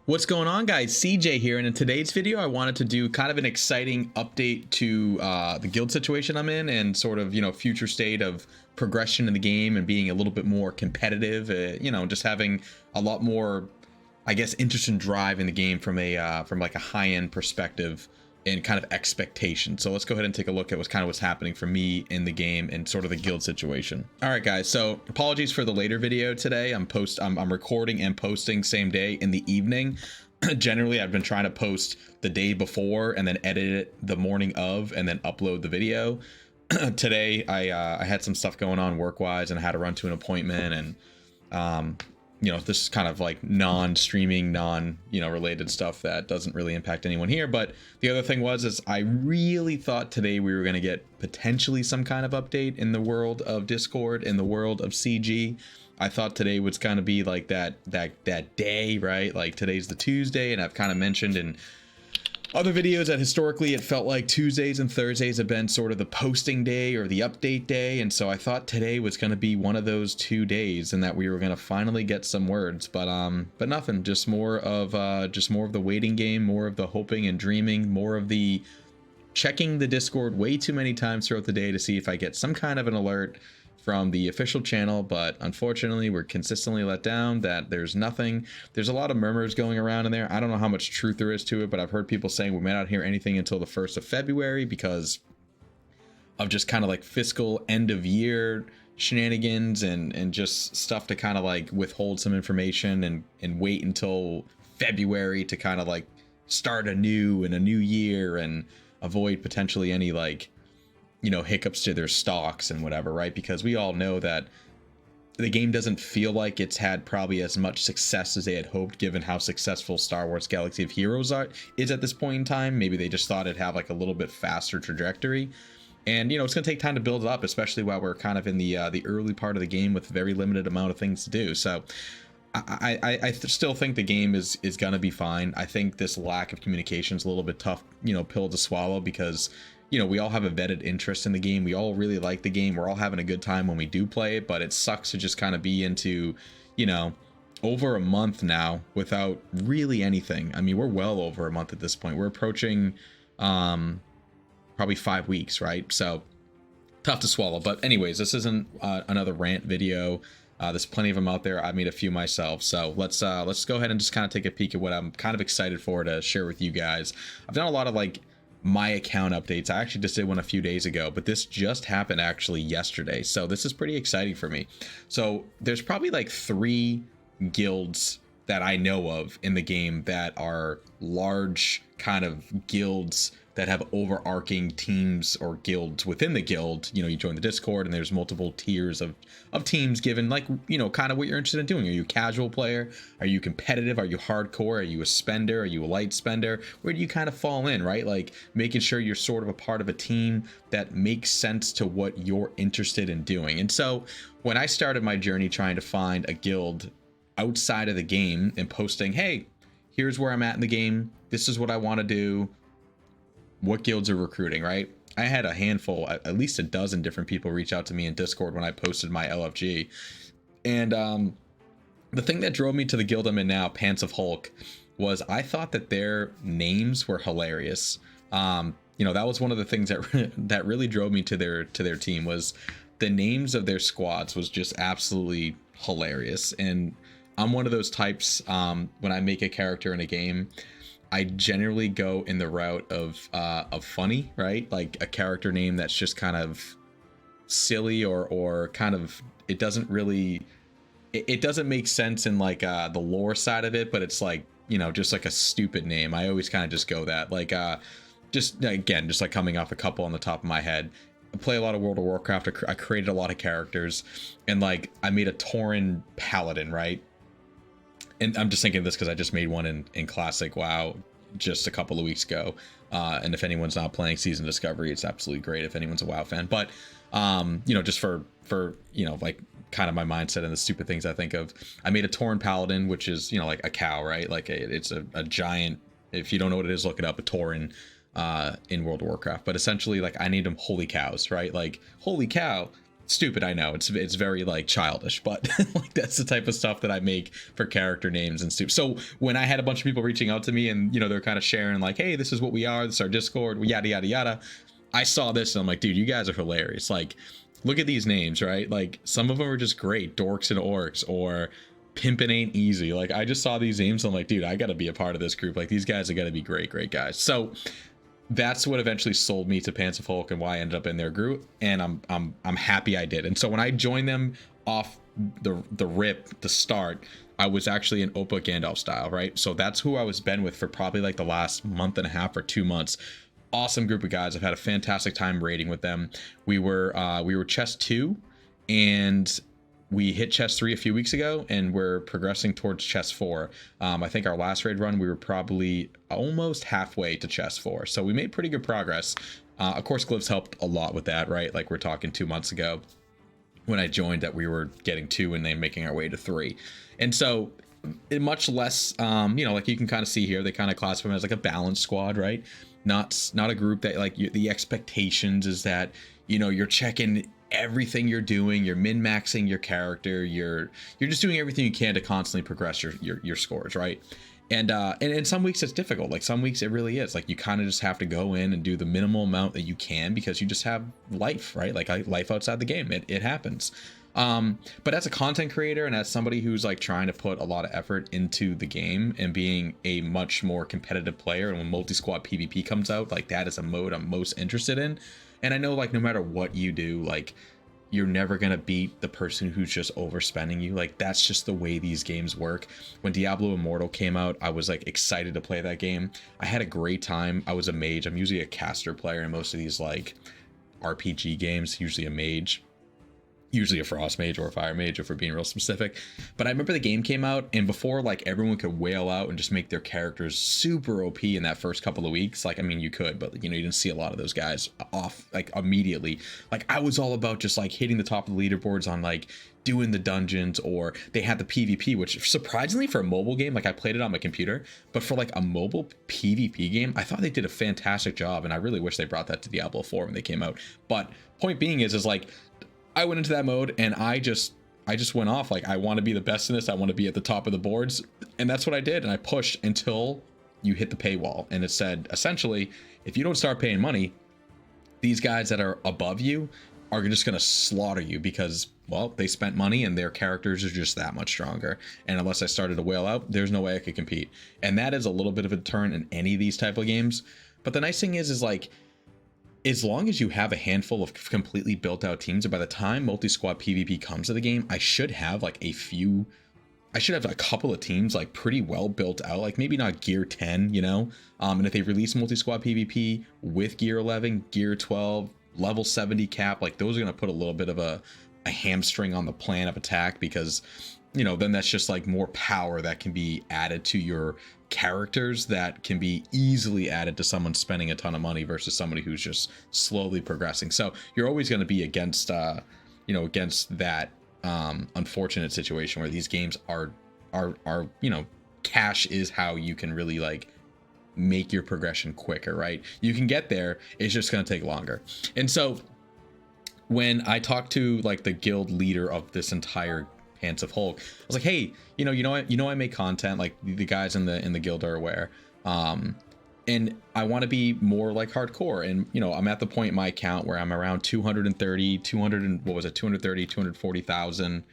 What's going on, guys? SeeJay here, and in today's video I wanted to do kind of an exciting update to the guild situation I'm in and sort of, future state of progression in the game and being a little bit more competitive, just having a lot more, I guess, interest and drive in the game from like a high-end perspective and kind of expectation. So let's go ahead and take a look at what's happening for me in the game and sort of the guild situation. All right, guys, so apologies for the later video today. I'm recording and posting same day in the evening. Generally, I've been trying to post the day before and then edit it the morning of and then upload the video. Today, I had some stuff going on work-wise and I had to run to an appointment, and this is kind of like non-streaming, related stuff that doesn't really impact anyone here. But the other thing is I really thought today we were going to get potentially some kind of update in the world of Discord, in the world of CG. I thought today was going to be like that day, right? Like today's the Tuesday, and I've kind of mentioned in other videos that historically it felt like Tuesdays and Thursdays have been sort of the posting day or the update day, and so I thought today was going to be one of those 2 days and that we were going to finally get some words, but nothing. Just more of the waiting game, more of the hoping and dreaming, more of the checking the Discord way too many times throughout the day to see if I get some kind of an alert from the official channel. But unfortunately we're consistently let down that there's nothing. There's a lot of murmurs going around in there. I don't know how much truth there is to it, but I've heard people saying we may not hear anything until the 1st of February because of just kind of like fiscal end of year shenanigans and just stuff to kind of like withhold some information and wait until February to kind of like start anew in a new year and avoid potentially any like hiccups to their stocks and whatever, right? Because we all know that the game doesn't feel like it's had probably as much success as they had hoped, given how successful Star Wars Galaxy of Heroes is at this point in time. Maybe they just thought it'd have like a little bit faster trajectory, and it's going to take time to build it up, especially while we're kind of in the early part of the game with very limited amount of things to do. So I still think the game is going to be fine. I think this lack of communication is a little bit tough, pill to swallow, because we all have a vetted interest in the game. We all really like the game. We're all having a good time when we do play it, but it sucks to just kind of be into, over a month now without really anything. I mean, we're well over a month at this point. We're approaching probably 5 weeks, right? So tough to swallow. But anyways, this isn't another rant video. There's plenty of them out there. I made a few myself. So let's go ahead and just kind of take a peek at what I'm kind of excited for to share with you guys. I've done a lot of like my account updates. I actually just did one a few days ago, but this just happened actually yesterday, so this is pretty exciting for me. So there's probably like 3 guilds that I know of in the game that are large kind of guilds that have overarching teams or guilds within the guild. You join the Discord and there's multiple tiers of teams given, like, kind of what you're interested in doing. Are you a casual player? Are you competitive? Are you hardcore? Are you a spender? Are you a light spender? Where do you kind of fall in, right? Like making sure you're sort of a part of a team that makes sense to what you're interested in doing. And so when I started my journey trying to find a guild outside of the game and posting, hey, here's where I'm at in the game, this is what I want to do, what guilds are recruiting, right? I had a handful, at least a dozen different people reach out to me in Discord when I posted my LFG. And the thing that drove me to the guild I'm in now, Pants of Hulk, was I thought that their names were hilarious. That was one of the things that really drove me to their team, was the names of their squads was just absolutely hilarious. And I'm one of those types, when I make a character in a game, I generally go in the route of funny, right? Like a character name that's just kind of silly or kind of, it doesn't make sense in like the lore side of it, but it's like, just like a stupid name. I always kind of just go that, like just like coming off a couple on the top of my head. I play a lot of World of Warcraft. I created a lot of characters, and like I made a Tauren paladin, right? And I'm just thinking of this because I just made one in Classic WoW just a couple of weeks ago. And if anyone's not playing Season Discovery, it's absolutely great if anyone's a WoW fan. But, just for like kind of my mindset and the stupid things I think of, I made a Tauren paladin, which is, like a cow, right? Like it's a giant, if you don't know what it is, look it up, a Tauren in World of Warcraft. But essentially, like, I named them holy cows, right? Like, holy cow, stupid, I know. It's very like childish, but like that's the type of stuff that I make for character names and stuff. So when I had a bunch of people reaching out to me and they're kind of sharing like, hey, this is what we are, this is our Discord, yada yada yada, I saw this and I'm like, dude, you guys are hilarious. Like, look at these names, right? Like, some of them are just great, Dorks and Orcs, or Pimpin' Ain't Easy. Like, I just saw these names and I'm like, dude, I gotta be a part of this group. Like, these guys are gonna be great guys. So that's what eventually sold me to Pants of Hulk and why I ended up in their group, and I'm happy I did. And so when I joined them off the start, I was actually an Oppa Gandalf style, right? So that's who I was been with for probably like the last month and a half or 2 months. Awesome group of guys. I've had a fantastic time raiding with them. We were chest 2, and we hit chest 3 a few weeks ago, and we're progressing towards chest 4. I think our last raid run, we were probably almost halfway to chest 4. So we made pretty good progress. Of course, Glyphs helped a lot with that, right? Like, we're talking 2 months ago when I joined that we were getting 2 and then making our way to 3. And so much less, like you can kind of see here, they kind of classify them as like a balanced squad, right? Not a group that like the expectations is that, you're checking everything you're doing, you're min-maxing your character, you're just doing everything you can to constantly progress your scores, right? And in some weeks it's difficult. Like, some weeks it really is like you kind of just have to go in and do the minimal amount that you can, because you just have life, right? Like, life outside the game, it happens. But as a content creator and as somebody who's like trying to put a lot of effort into the game and being a much more competitive player, and when multi-squad PvP comes out, like, that is a mode I'm most interested in. And I know, like, no matter what you do, like, you're never gonna beat the person who's just overspending you. Like, that's just the way these games work. When Diablo Immortal came out, I was like excited to play that game. I had a great time. I was a mage. I'm usually a caster player in most of these like RPG games, usually a mage, usually a frost mage or a fire mage, if we're being real specific. But I remember the game came out, and before like everyone could wail out and just make their characters super OP in that first couple of weeks, like, I mean, you could, but you didn't see a lot of those guys off like immediately. Like, I was all about just like hitting the top of the leaderboards on like doing the dungeons, or they had the PvP, which surprisingly for a mobile game, like, I played it on my computer, but for like a mobile PvP game, I thought they did a fantastic job, and I really wish they brought that to Diablo 4 when they came out. But point being is like, I went into that mode and I just went off. Like, I want to be the best in this. I want to be at the top of the boards. And that's what I did. And I pushed until you hit the paywall. And it said, essentially, if you don't start paying money, these guys that are above you are just going to slaughter you, because, well, they spent money and their characters are just that much stronger. And unless I started to wail out, there's no way I could compete. And that is a little bit of a deterrent in any of these type of games. But the nice thing is like, as long as you have a handful of completely built out teams, and by the time multi-squad PvP comes to the game, I should have a couple of teams like pretty well built out, like maybe not gear 10, and if they release multi-squad PvP with gear 11, gear 12, level 70 cap, like, those are going to put a little bit of a hamstring on the plan of attack, because then that's just like more power that can be added to your characters that can be easily added to someone spending a ton of money versus somebody who's just slowly progressing. So you're always going to be against against that unfortunate situation where these games are cash is how you can really like make your progression quicker, right? You can get there, it's just going to take longer. And so when I talked to like the guild leader of this entire Pants of Hulk, I was like, hey, I make content, like the guys in the guild are aware, and I want to be more like hardcore, and I'm at the point in my account where I'm around 240,000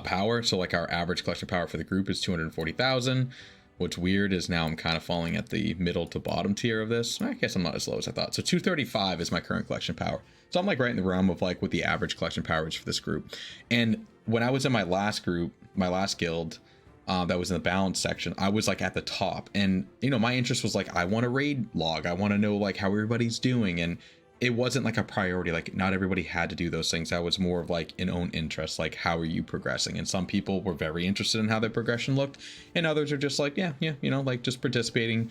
power. So like our average collection power for the group is 240,000. What's weird is now I'm kind of falling at the middle to bottom tier of this. I guess I'm not as low as I thought. So 235 is my current collection power. So I'm like right in the realm of like what the average collection power is for this group. And when I was in my last group, my last guild, that was in the balance section, I was like at the top, and my interest was like, I want to raid log, I want to know like how everybody's doing, and it wasn't like a priority. Like, not everybody had to do those things. That was more of like an own interest, like how are you progressing? And some people were very interested in how their progression looked, and others are just like, yeah, like just participating,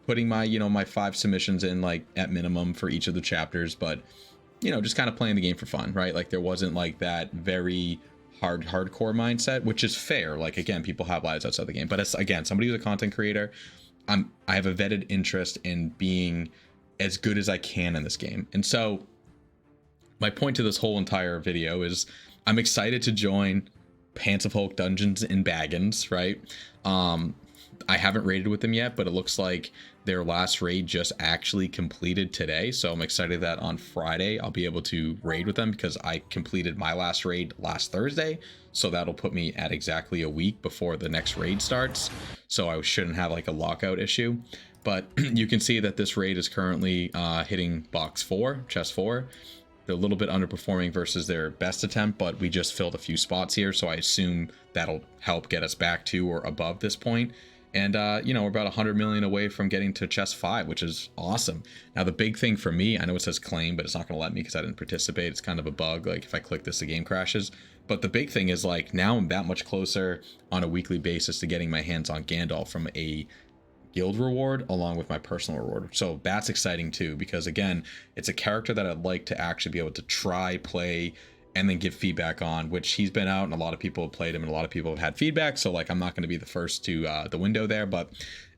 putting my my 5 submissions in like at minimum for each of the chapters, but just kind of playing the game for fun, right? Like, there wasn't like that very hardcore mindset, which is fair. Like, again, people have lives outside the game, but it's, again, somebody who's a content creator, I have a vetted interest in being as good as I can in this game. And so my point to this whole entire video is I'm excited to join Pants of Hulk Dungeons in Baggins, right? I haven't raided with them yet, but it looks like their last raid just actually completed today. So I'm excited that on Friday I'll be able to raid with them, because I completed my last raid last Thursday. So that'll put me at exactly a week before the next raid starts. So I shouldn't have like a lockout issue. But you can see that this raid is currently hitting box 4, chest 4. They're a little bit underperforming versus their best attempt, but we just filled a few spots here. So I assume that'll help get us back to or above this point. And, you know, we're about 100 million away from getting to chest 5, which is awesome. Now, the big thing for me, I know it says claim, but it's not going to let me because I didn't participate. It's kind of a bug. Like if I click this, the game crashes. But the big thing is like now I'm that much closer on a weekly basis to getting my hands on Gandalf from a guild reward along with my personal reward. So that's exciting too, because again, it's a character that I'd like to actually be able to try, play, and then give feedback on, which he's been out and a lot of people have played him and a lot of people have had feedback. So like, I'm not going to be the first to the window there, but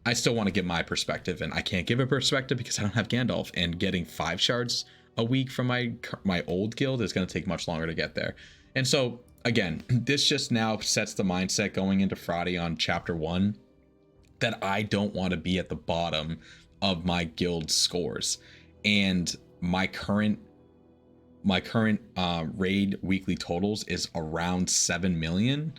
I still want to give my perspective, and I can't give a perspective because I don't have Gandalf, and getting 5 shards a week from my old guild is going to take much longer to get there. And so again, this just now sets the mindset going into Friday on chapter 1 that I don't want to be at the bottom of my guild scores. And my current raid weekly totals is around 7 million,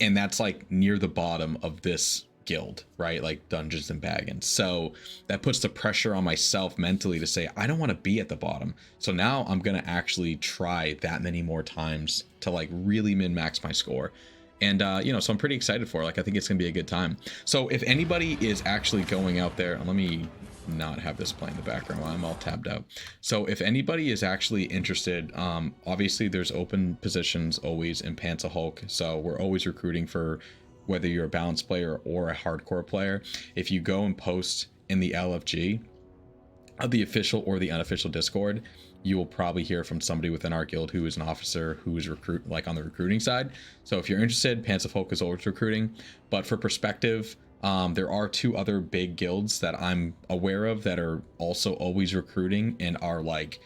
and that's like near the bottom of this guild, right? Like Dungeons and Baggins. So that puts the pressure on myself mentally to say I don't want to be at the bottom. So now I'm gonna actually try that many more times to like really min-max my score. And you know, so I'm pretty excited for it. Like I think it's gonna be a good time. So if anybody is actually going out there, let me not have this play in the background while I'm all tabbed out. So if anybody is actually interested, obviously there's open positions always in Pants of Hulk. So we're always recruiting for whether you're a balanced player or a hardcore player. If you go and post in the LFG of the official or the unofficial Discord, you will probably hear from somebody within our guild who is an officer who is like on the recruiting side. So if you're interested, Pants of Hulk is always recruiting. But for perspective, there are 2 other big guilds that I'm aware of that are also always recruiting, and are like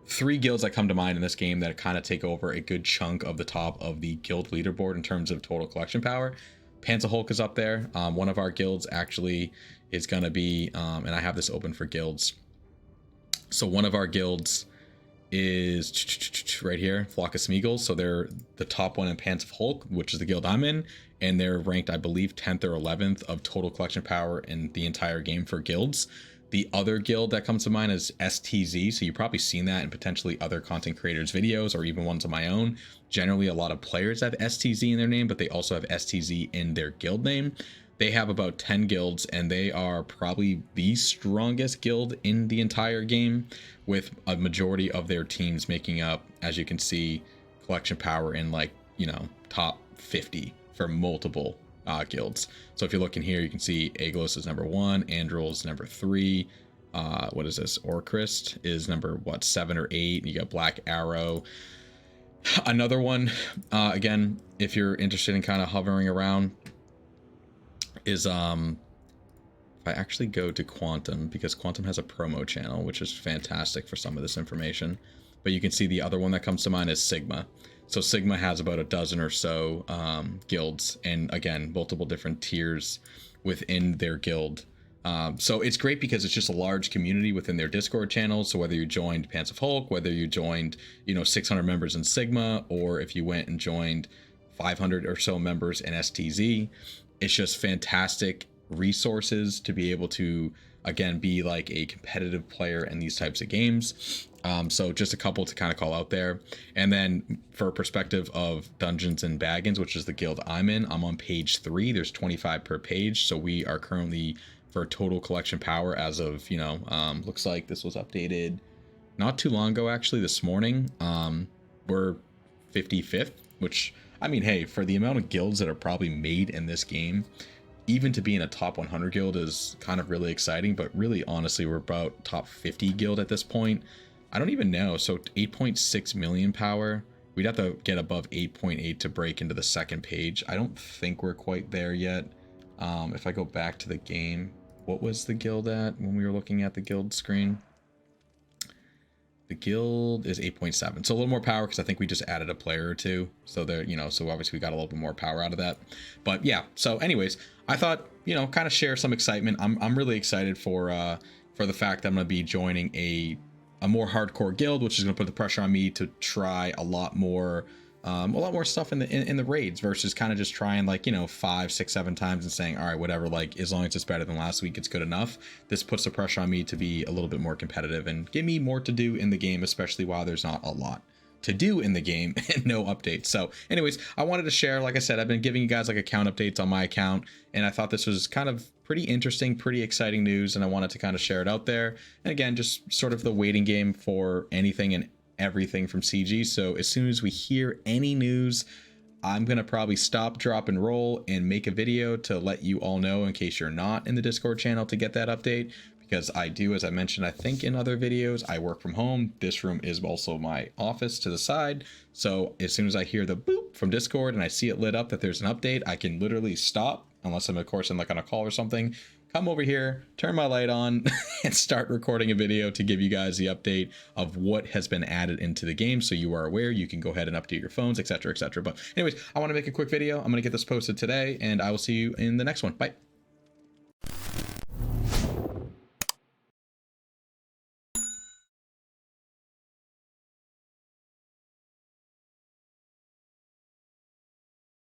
3 guilds that come to mind in this game that kind of take over a good chunk of the top of the guild leaderboard in terms of total collection power. Pants of Hulk is up there. One of our guilds actually is going to be, and I have this open for guilds. So one of our guilds is right here, Flock of Smeagol's. So they're the top one in Pants of Hulk, which is the guild I'm in, and they're ranked, I believe, 10th or 11th of total collection power in the entire game for guilds. The other guild that comes to mind is STZ. So you've probably seen that in potentially other content creators' videos or even ones of my own. Generally, a lot of players have STZ in their name, but they also have STZ in their guild name. They have about 10 guilds, and they are probably the strongest guild in the entire game, with a majority of their teams making up, as you can see, collection power in like, you know, top 50 for multiple guilds. So if you're looking here, you can see Aglos is number 1, Andril is number 3. What is this? Orcrist is number 7 or 8. You got Black Arrow. Another one, again, if you're interested in kind of hovering around, is if I actually go to Quantum, because Quantum has a promo channel, which is fantastic for some of this information. But you can see the other one that comes to mind is Sigma. So Sigma has about a dozen or so guilds, and again, multiple different tiers within their guild. So it's great because it's just a large community within their Discord channel. So whether you joined Pants of Hulk, whether you joined, you know, 600 members in Sigma, or if you went and joined 500 or so members in STZ, it's just fantastic resources to be able to, again, be like a competitive player in these types of games. So just a couple to kind of call out there. And then for perspective of Dungeons and Baggins, which is the guild I'm in, I'm on page 3. There's 25 per page. So we are currently, for total collection power as of, you know, looks like this was updated not too long ago, actually, this morning. We're 55th, which, I mean, hey, for the amount of guilds that are probably made in this game, even to be in a top 100 guild is kind of really exciting. But really, honestly, we're about top 50 guild at this point. I don't even know. So 8.6 million power. We'd have to get above 8.8 to break into the second page. I don't think we're quite there yet. If I go back to the game, what was the guild at when we were looking at the guild screen? The guild is 8.7, so a little more power because I think we just added a player or two. So there, you know, so obviously we got a little bit more power out of that. But yeah, so anyways, I thought, you know, kind of share some excitement. I'm really excited for the fact that I'm going to be joining a more hardcore guild, which is going to put the pressure on me to try a lot more stuff in the raids versus kind of just trying, like, you know, 5, 6, 7 times and saying, all right, whatever, like, as long as it's better than last week, it's good enough. This puts the pressure on me to be a little bit more competitive and give me more to do in the game, especially while there's not a lot to do in the game and no updates. So anyways, I wanted to share, like I said, I've been giving you guys like account updates on my account, and I thought this was kind of pretty interesting, pretty exciting news, and I wanted to kind of share it out there. And again, just sort of the waiting game for anything and everything from CG. So as soon as we hear any news, I'm gonna probably stop, drop, and roll and make a video to let you all know, in case you're not in the Discord channel, to get that update. Because I do, as I mentioned, I think in other videos, I work from home. This room is also my office to the side. So as soon as I hear the boop from Discord and I see it lit up that there's an update, I can literally stop, unless I'm of course in like on a call or something, come over here, turn my light on and start recording a video to give you guys the update of what has been added into the game. So you are aware, you can go ahead and update your phones, etc., etc. But anyways, I want to make a quick video. I'm going to get this posted today, and I will see you in the next one. Bye.